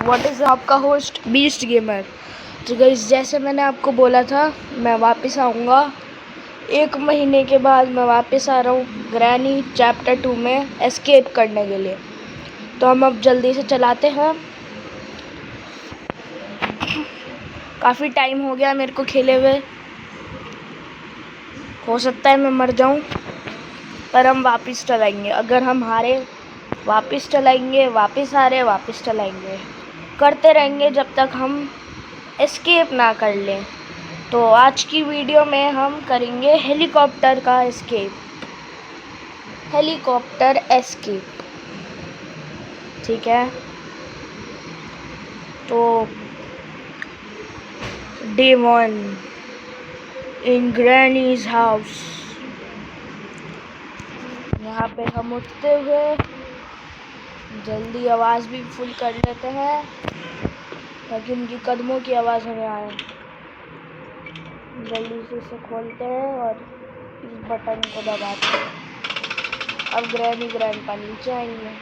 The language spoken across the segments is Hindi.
व्हाट इज़ आपका होस्ट बीस्ट गेमर। तो गाइस, जैसे मैंने आपको बोला था, मैं वापस आऊँगा 1 महीने के बाद। मैं वापस आ रहा हूँ ग्रैनी चैप्टर 2 में एस्केप करने के लिए। तो हम अब जल्दी से चलाते हैं। काफ़ी टाइम हो गया मेरे को खेले हुए, हो सकता है मैं मर जाऊँ, पर हम वापस चलाएंगे। अगर हम हारे, वापस चलाएंगे, वापस हारे, वापस चलाएंगे, करते रहेंगे जब तक हम एस्केप ना कर लें। तो आज की वीडियो में हम करेंगे हेलीकॉप्टर का एस्केप, हेलीकॉप्टर एस्केप, ठीक है। तो डे 1 इन ग्रैनीज हाउस। यहाँ पे हम उठते हुए जल्दी आवाज़ भी फुल कर लेते हैं ताकि उनकी कदमों की आवाज़ हमें आए। जल्दी से इसे खोलते हैं और इस बटन को दबाते हैं। अब ग्रैनी ग्रैंडपा नीचे आएंगे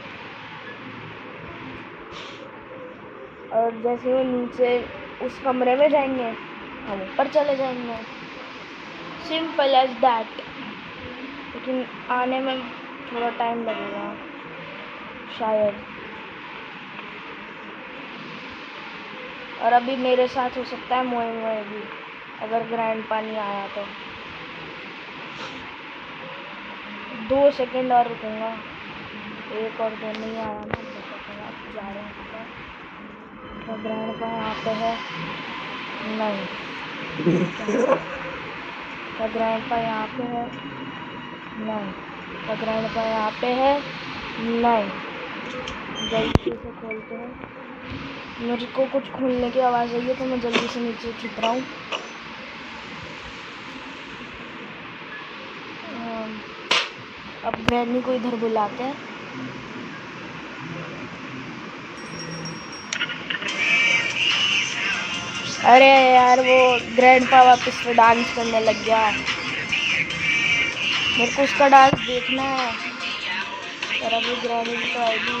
और जैसे वो नीचे उस कमरे में जाएंगे, हम ऊपर चले जाएंगे। Simple as that. लेकिन आने में थोड़ा टाइम लगेगा शायद, और अभी मेरे साथ हो सकता है मोए मोए भी, अगर ग्रैंडपा नहीं आया तो। 2 सेकंड और रुकूंगा, 1 और 2 नहीं आया ना, 2 सेकंड आप जा रहे हैं। तो ग्रैंडपा यहाँ पे है नहीं, तो ग्रैंडपा यहाँ पे है नहीं, तो ग्रैंडपा यहाँ पे है नहीं। जल्दी से खोलते हैं। मेरे को कुछ खुलने की आवाज़ आई है तो मैं जल्दी से नीचे छुप रहा हूँ। अब ग्रैनी को इधर बुलाते हैं। अरे यार, वो ग्रैंडपा वापस से डांस करने लग गया। मेरे को उसका डांस देखना है, पर अभी ग्रैनी तो आएगी।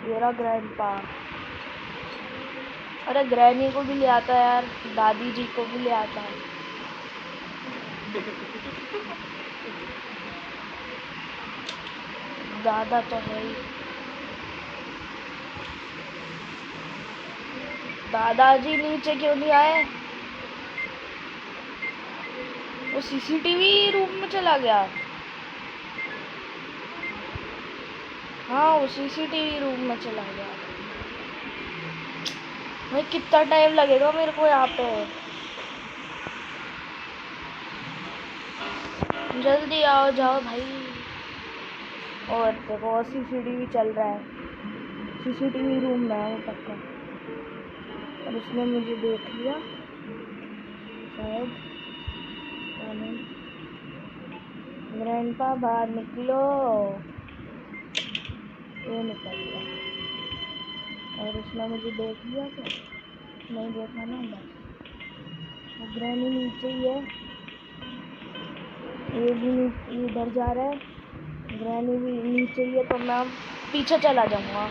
मेरा ग्रैंडपा। अरे ग्रैनी को भी ले आता यार, दादी जी को भी ले आता है। दादा तो है ही। दादाजी नीचे क्यों नहीं आए? वो सीसीटीवी रूम में चला गया। हाँ, वो सीसीटीवी रूम में चला गया। भाई कितना टाइम लगेगा मेरे को यहाँ पे? जल्दी आओ जाओ भाई। और देखो सीसीटीवी चल रहा है, सीसीटीवी रूम में है वो पक्का, और उसने मुझे देख लिया शायद। ग्रैंडपा बाहर निकलो। ये निकल गया, और उसने मुझे देख लिया क्या? नहीं देखा ना, बस। ग्रैनी नीचे ही है, ये भी इधर जा रहा है, ग्रैनी भी नीचे ही है, तो मैं पीछे चला जाऊंगा।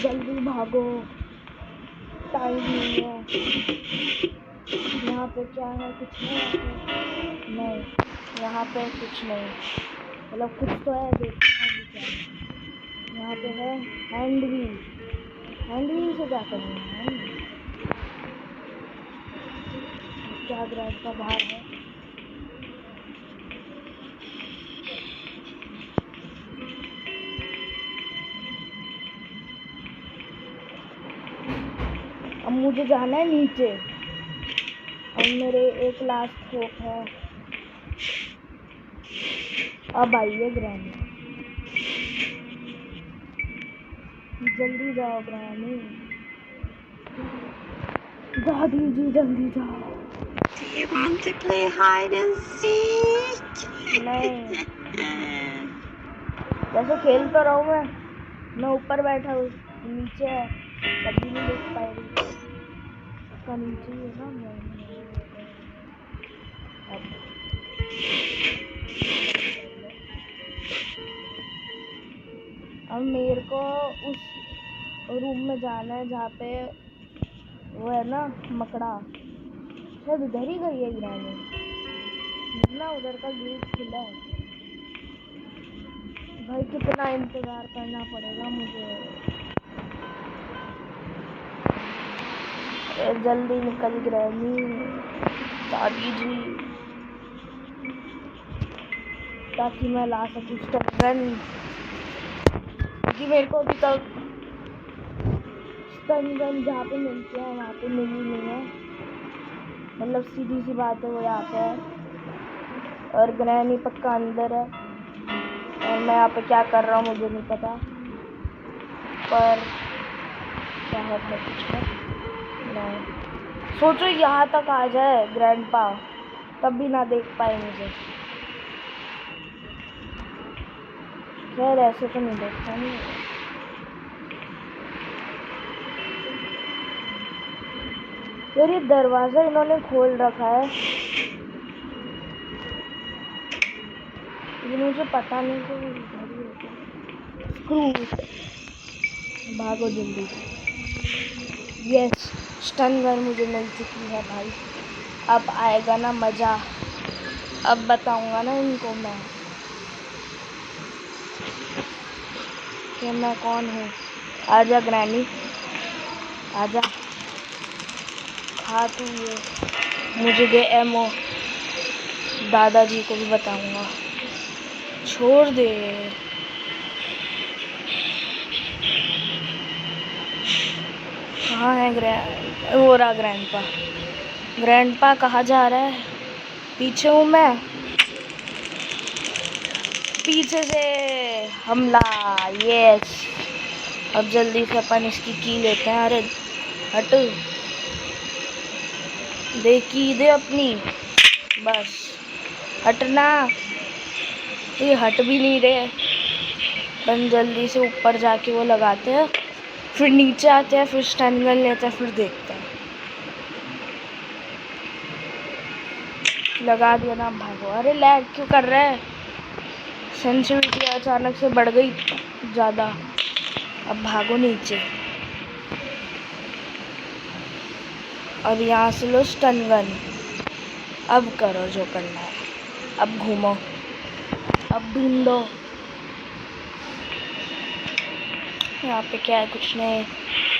जल्दी भागो, टाइम नहीं है। यहाँ पे क्या है? कुछ नहीं, यहाँ पे कुछ नहीं, मतलब कुछ तो है, देखना भी क्या है। यहाँ पे है हैंड व्हील, हैंड व्हील से क्या करना है? क्या ग्रैंडपा बाहर है? अब मुझे जाना है नीचे, और मेरे एक लास्ट होप है। अब आइए ग्रैनी, जल्दी जाओ ग्रैनी, दादी जी जल्दी जाओ। Do you want to play hide and seek? नहीं, जैसे खेल तो रहा हूँ मैं ऊपर बैठा हूँ, नीचे है, कभी नहीं देख पाएगी। उसका नीचे ही है ना। अब मेरे को उस रूम में जाना है जहाँ पे वो है ना मकड़ा, शायद उधर ही गई है ग्रैनी ना, उधर का गेट खुला है। भाई कितना इंतजार करना पड़ेगा मुझे, जल्दी निकल ग्रैनी दादी जी, ताकि मैं ला सकूँ स्टन, क्योंकि मेरे को अभी तक स्टन गन जहाँ पे मिलती है वहाँ पे मिली नहीं है। मतलब सीधी सी बात है, वो यहाँ पे है और ग्रैनी पक्का अंदर है, और मैं यहाँ पे क्या कर रहा हूँ मुझे नहीं पता, पर क्या है कुछ नहीं। सोचो यहाँ तक आ जाए ग्रैंडपा, तब भी ना देख पाए मुझे। खैर ऐसे तो नहीं देख पाएंगे। यार ये दरवाजा इन्होंने खोल रखा है, ये मुझे पता नहीं कि स्क्रू। भागो जल्दी। यस, स्टन गन मुझे मिल चुकी है भाई, अब आएगा ना मज़ा, अब बताऊंगा ना इनको मैं कि मैं कौन हूँ। आजा ग्रैनी, आजा, खा तू ये, मुझे दे एमो, दादाजी को भी बताऊंगा, छोड़ दे। कहाँ है वो रहा ग्रैंडपा, ग्रैंडपा कहाँ जा रहा है? पीछे हूँ मैं, पीछे से हमला। यस, अब जल्दी से अपन इसकी की लेते हैं। अरे हट, दे की दे अपनी, बस हटना, तो ये हट भी नहीं रहे। अपन जल्दी से ऊपर जाके वो लगाते हैं, फिर नीचे आते हैं, फिर स्टन गन लेते हैं, फिर देखते हैं। लगा दिया ना, भागो। अरे लैग क्यों कर रहा है? सेंसिटिविटी अचानक से बढ़ गई ज़्यादा। अब भागो नीचे, अब यहाँ से लो स्टन गन, अब करो जो करना है, अब घूमो, अब ढूंढो। यहाँ पे क्या है? कुछ नहीं,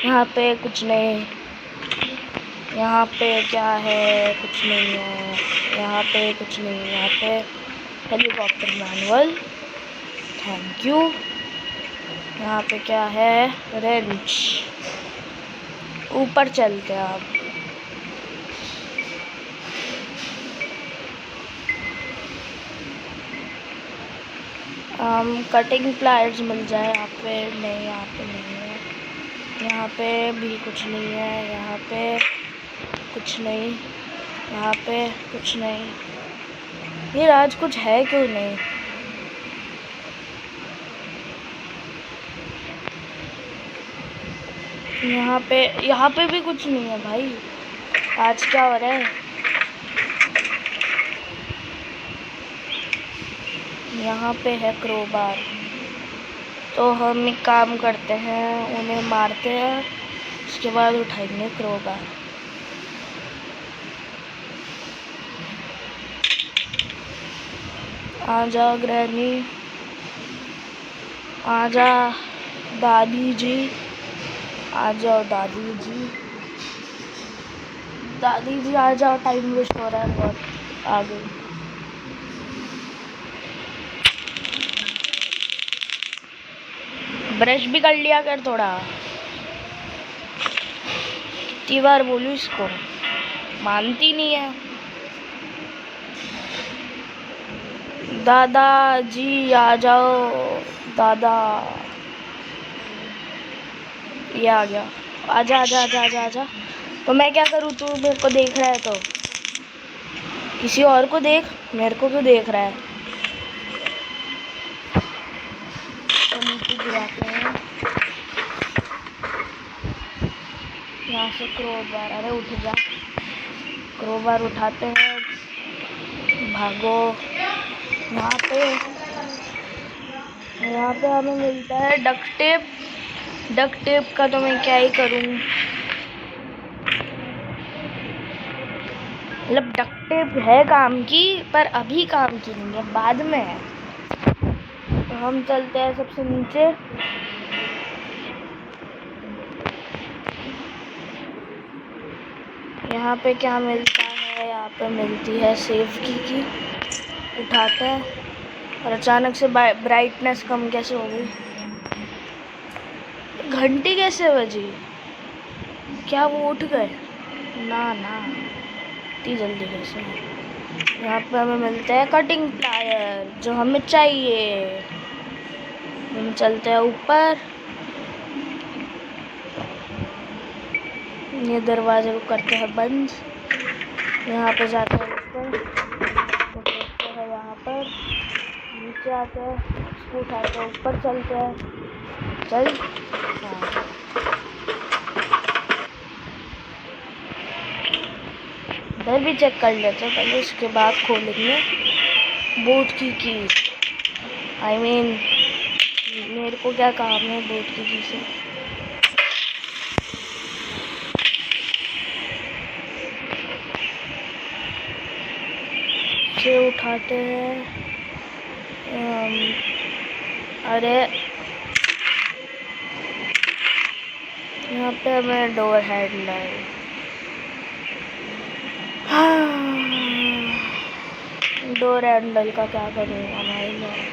यहाँ पे कुछ नहीं, यहाँ पे क्या है? कुछ नहीं है, यहाँ पे कुछ नहीं, यहाँ पे हेलीकॉप्टर मैनुअल, थैंक यू। यहाँ पे क्या है? रेंच, ऊपर चलते हैं अब। कटिंग प्लायर्स मिल जाए यहाँ पे, नहीं यहाँ पे नहीं है, यहाँ पे भी कुछ नहीं है, यहाँ पे कुछ नहीं, यहाँ पे कुछ नहीं। ये आज कुछ है क्यों नहीं? यहाँ पे भी कुछ नहीं है भाई, आज क्या हो रहा है? यहाँ पे है क्रोबार, तो हम एक काम करते हैं, उन्हें मारते हैं, उसके बाद उठाएंगे क्रोबार। आजा ग्रैनी, आजा दादी जी, आ जाओ दादी जी, दादी जी आ जाओ, टाइम वेस्ट हो रहा है बहुत। आ गई। ब्रश भी कर लिया कर थोड़ा, कितनी बार बोलूं इसको, मानती नहीं है। दादा जी आ जाओ, दादा, ये आ गया, आजा आजा आजा आजा आजा। तो मैं क्या करूँ? तू मेरे को देख रहा है तो किसी और को देख, मेरे को क्यों देख रहा है? यहाँ से क्रोबार, अरे उठ जा, क्रोबार उठाते हैं, भागो। यहाँ पे हमें मिलता है डक्ट टेप। डक्ट टेप का तो मैं क्या ही करूँ, मतलब डक्ट टेप है काम की, पर अभी काम की नहीं है, बाद में है। तो हम चलते हैं सबसे नीचे। यहाँ पे क्या मिलता है, यहाँ पे मिलती है सेफ की। उठाते हैं, और अचानक से ब्राइटनेस कम कैसे हो गई? घंटी कैसे बजी? क्या वो उठ गए? ना इतनी जल्दी कैसे? यहाँ पे हमें मिलते हैं कटिंग प्लायर, जो हमें चाहिए। हम चलते हैं ऊपर, ये दरवाजे को करते हैं बंद। यहाँ पे जाते हैं ऊपर, तो देखते हैं यहाँ पर, नीचे आते हैं, इसको उठाते हैं, ऊपर चलते हैं। चल, हाँ। इधर भी चेक कर लेते हैं पहले, उसके बाद खोलेंगे बोट की। आई मीन मेरे को क्या काम है बोट की से? से उठाते हैं। अरे यहाँ पे हमें डोर हैंडल, डोर हैंडल का क्या करूँगा भाई मैं?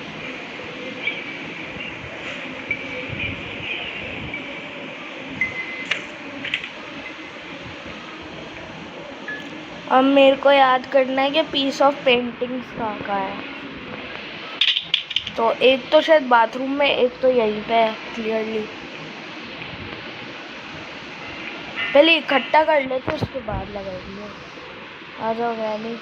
अब मेरे को याद करना है कि पीस ऑफ पेंटिंग्स कहाँ है। तो एक तो शायद बाथरूम में, एक तो यहीं पे है क्लियरली। पहले इकट्ठा कर लेते, उसके बाद लगाएंगे। आ जाओ गैनी।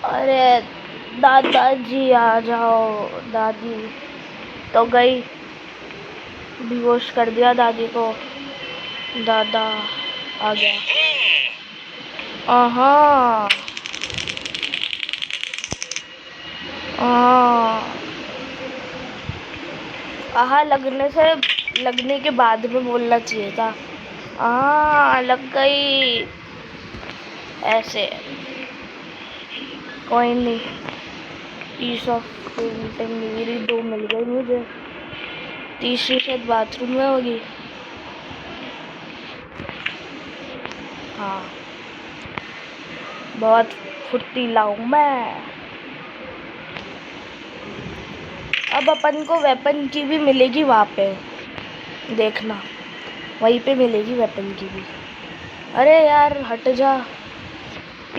अरे दादाजी आ जाओ। दादी तो गई, बेहोश कर दिया दादी को। दादा आ गया। आहा लगने के बाद में बोलना चाहिए था। लग गई ऐसे, कोई नहीं। पीस ऑफ पेंटिंग मेरी 2 मिल गई मुझे, तीसरी शायद बाथरूम में होगी। हाँ, बहुत फुर्तीला हूँ मैं। अब अपन को वेपन की भी मिलेगी वहाँ पे, देखना वहीं पे मिलेगी वेपन की भी। अरे यार हट जा,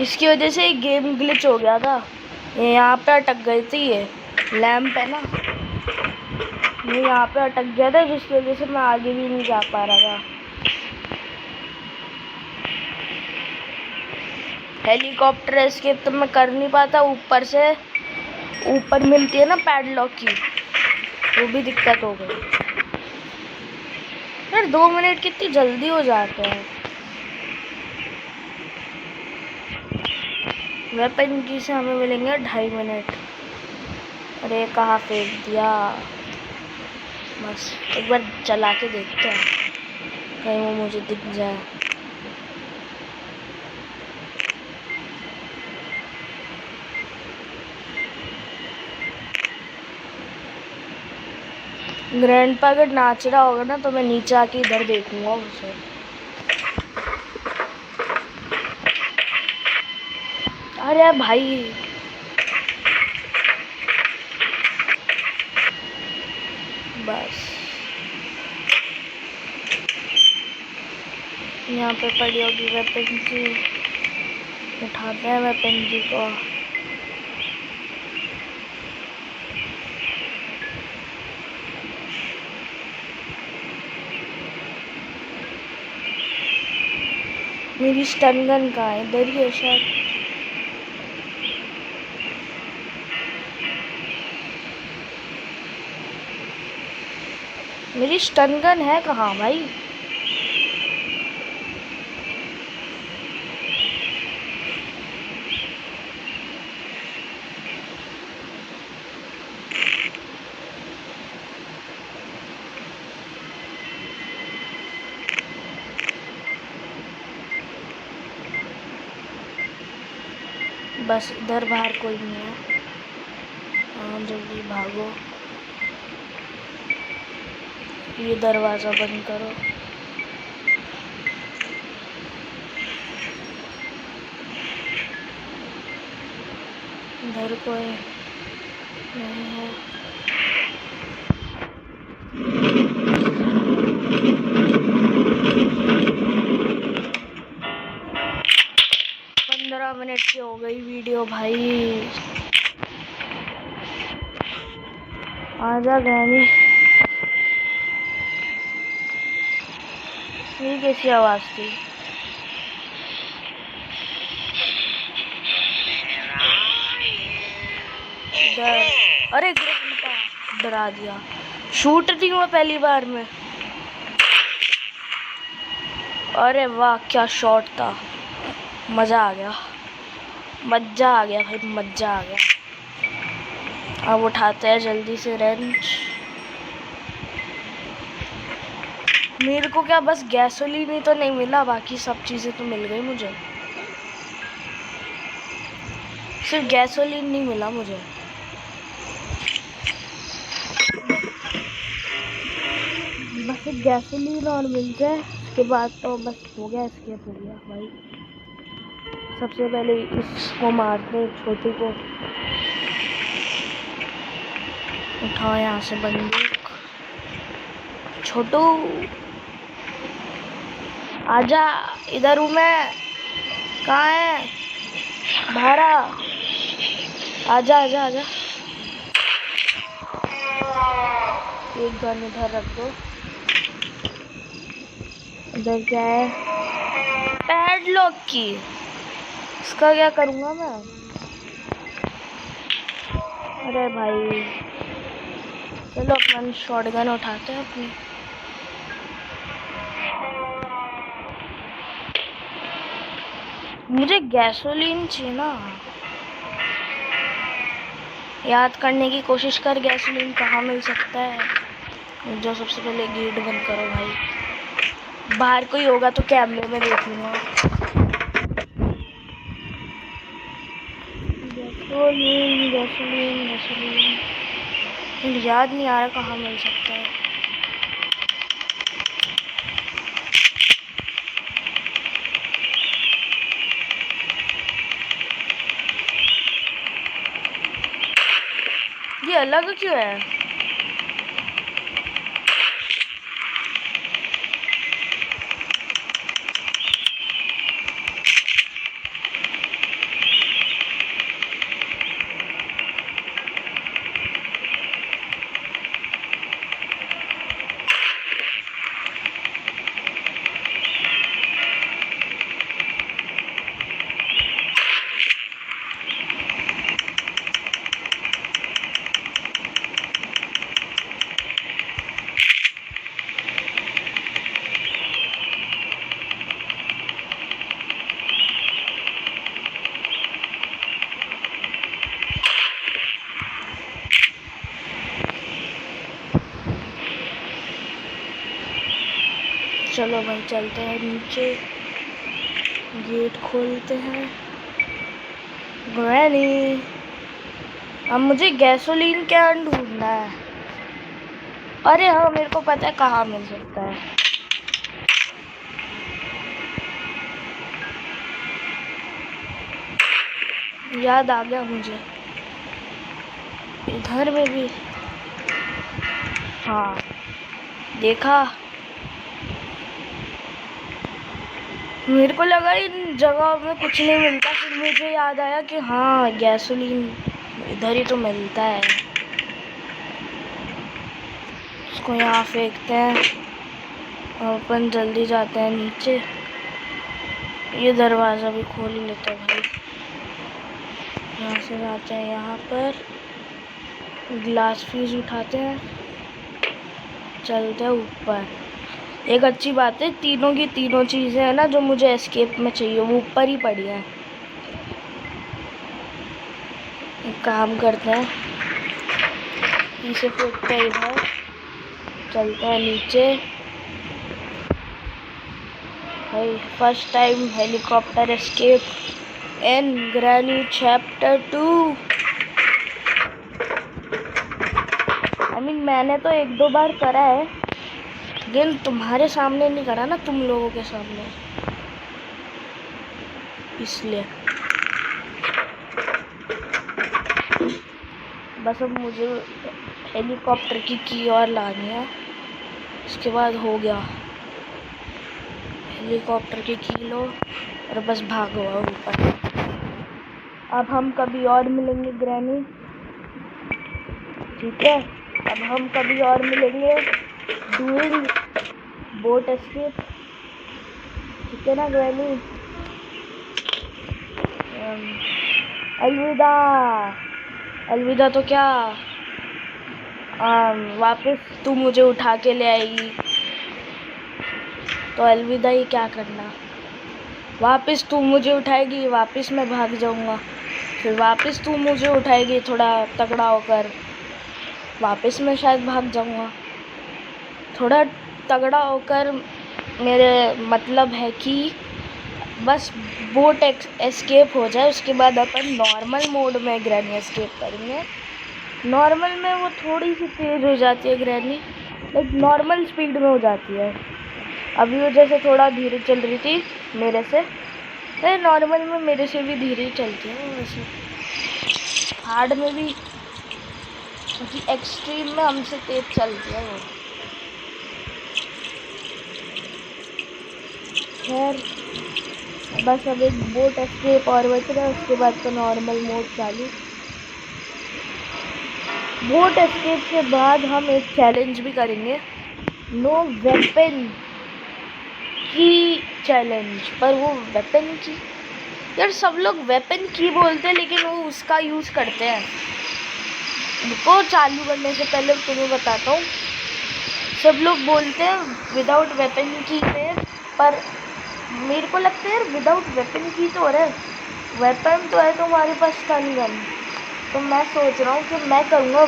इसकी वजह से गेम ग्लिच हो गया था। ये यहाँ पे अटक गई थी, ये लैंप है ना, ये यहाँ पे अटक गया था, जिसकी वजह से मैं आगे भी नहीं जा पा रहा था। हेलीकॉप्टर एस्केप तो मैं कर नहीं पाता, ऊपर से ऊपर मिलती है ना पैडलॉक की, वो भी दिक्कत हो गई यार। 2 मिनट कितनी जल्दी हो जाते हैं। वेपन की से हमें मिलेंगे 2.5 मिनट। अरे कहाँ फेंक दिया? बस एक बार चला के देखते हैं, कहीं वो मुझे दिख जाए। ग्रैंडपा अगर नाच रहा होगा ना, तो मैं नीचे आके इधर देखूंगा उसे। अरे भाई बस यहाँ पे पड़ी होगी वेपन की, उठाते हैं वेपन की को। मेरी स्टन गन कहाँ है? इधर ही है शायद। मेरी स्टन गन है कहाँ भाई? बस इधर बाहर कोई नहीं है। हाँ जल्दी भागो, ये दरवाज़ा बंद करो। इधर कोई नहीं है। मिनट की हो गई वीडियो भाई। आजा गैनी, ये कैसी आवाज थी? अरे डरा दिया। शूट थी मैं पहली बार में। अरे वाह क्या शॉट था, मजा आ गया, मजा आ गया भाई, मजा आ गया। अब उठाते हैं जल्दी से रेंच। मेरे को क्या बस गैसोलीन ही तो नहीं मिला, बाकी सब चीजें तो मिल गई मुझे, सिर्फ गैसोलीन नहीं मिला मुझे। बस एक गैसोलीन और मिल जाए, उसके बाद तो बस हो गया, एस्केप हो गया भाई। सबसे पहले इसको मारते हैं, छोटू को। उठाओ यहाँ से बंदूक। छोटू आजा, इधर हूँ मैं। कहाँ है? बाहर आ, आजा आजा आजा। एक गन इधर रख दो। इधर क्या है? पैडलॉक की। इसका क्या करूँगा मैं? अरे भाई चलो अपन शॉटगन उठाते हैं अपनी। मुझे गैसोलीन चाहिए ना, याद करने की कोशिश कर, गैसोलीन कहाँ मिल सकता है। जो सबसे पहले गेट बंद करो भाई, बाहर कोई होगा तो कैमरे में देख लूँगा। गैसोलीन गैसोलीन गैसोलीन, याद नहीं आ रहा कहाँ मिल सकता है। ये अलग क्यों है? चलो भाई चलते हैं नीचे, गेट खोलते हैं। ग्रैनी, अब मुझे गैसोलीन कैन ढूंढना है। अरे हाँ मेरे को पता है कहाँ मिल सकता है। याद आ गया मुझे, इधर में भी। हाँ देखा, मेरे को लगा इन जगह में कुछ नहीं मिलता, फिर मुझे याद आया कि हाँ गैसोलीन इधर ही तो मिलता है। इसको यहाँ फेंकते हैं और अपन जल्दी जाते हैं नीचे। ये दरवाज़ा भी खोल ही लेते हैं भाई। यहाँ से जाते हैं, यहाँ पर ग्लास फ्यूज उठाते हैं। चलते हैं ऊपर। एक अच्छी बात है, तीनों की तीनों चीज़ें हैं ना जो मुझे एस्केप में चाहिए वो ऊपर ही पड़ी है। एक काम करते हैं, इसे फेंकते हैं इधर, चलते हैं नीचे। भाई first time helicopter escape in granny chapter 2। I mean मैंने तो 1-2 बार करा है, लेकिन तुम्हारे सामने नहीं करा ना, तुम लोगों के सामने, इसलिए। बस अब मुझे हेलीकॉप्टर की की और लानी है, उसके बाद हो गया। हेलीकॉप्टर की की लो और बस भागो ऊपर। अब हम कभी और मिलेंगे ग्रैनी, ठीक है? अब हम कभी और मिलेंगे डूइंग बोट एस्केप, ठीक है ना ग्रैनी? अलविदा। अलविदा तो क्या, वापस तू मुझे उठा के ले आएगी तो अलविदा ही क्या करना। वापस तू मुझे उठाएगी, वापस मैं भाग जाऊंगा, फिर वापस तू मुझे उठाएगी थोड़ा तगड़ा होकर, वापस मैं शायद भाग जाऊंगा। थोड़ा तगड़ा होकर मेरे मतलब है कि बस बोट एस्केप हो जाए, उसके बाद अपन नॉर्मल मोड में ग्रैनी एस्केप करेंगे। नॉर्मल में वो थोड़ी सी तेज़ हो जाती है ग्रैनी, लाइक नॉर्मल स्पीड में हो जाती है। अभी वो जैसे थोड़ा धीरे चल रही थी मेरे से, तो नॉर्मल में मेरे से भी धीरे ही चलती है वैसे। हार्ड में भी, क्योंकि एक्सट्रीम में हमसे तेज़ चलती है वो। खैर बस अब एक बोट एस्केप और बच रहा है, उसके बाद तो नॉर्मल मोड चालू। बोट एस्केप के बाद हम एक चैलेंज भी करेंगे, नो वेपन की चैलेंज। पर वो वेपन की, यार सब लोग वेपन की बोलते हैं लेकिन वो उसका यूज़ करते हैं। उनको चालू करने से पहले तुम्हें बताता हूँ, सब लोग बोलते हैं विदाउट वेपन की पे, पर मेरे को लगता है यार विदाउट वेपन की तो हो रहा है, वेपन तो है तुम्हारे पास स्टन गन। तो मैं सोच रहा हूँ कि मैं करूँगा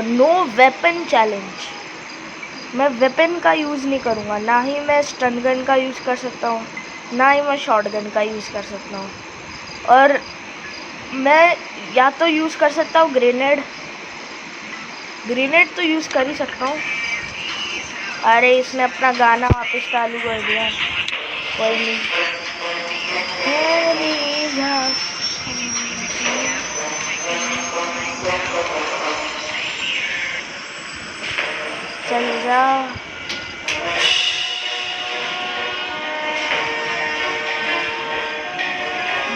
नो वेपन चैलेंज। मैं वेपन का यूज़ नहीं करूँगा, ना ही मैं स्टन गन का यूज़ कर सकता हूँ, ना ही मैं शॉट गन का यूज़ कर सकता हूँ। और मैं या तो यूज़ कर सकता हूँ ग्रेनेड, ग्रेनेड तो यूज़ कर ही सकता हूँ। अरे इसने अपना गाना वापस चालू कर दिया, कोई नहीं। चल जा,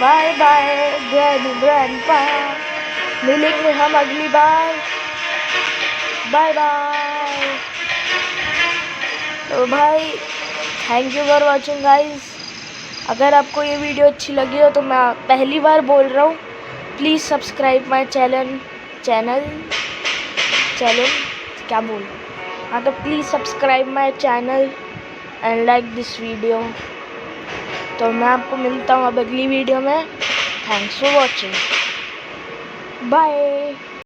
बाय बाय ग्रैनी ग्रैंडपा, मिलेंगे हम अगली बार, बाय बाय। तो भाई thank you for watching guys. अगर आपको ये वीडियो अच्छी लगी हो तो मैं पहली बार बोल रहा हूँ, प्लीज़ सब्सक्राइब माय चैनल क्या बोल, हाँ तो please subscribe my channel and like this video. तो मैं आपको मिलता हूँ अब अगली वीडियो में। Thanks for watching, bye.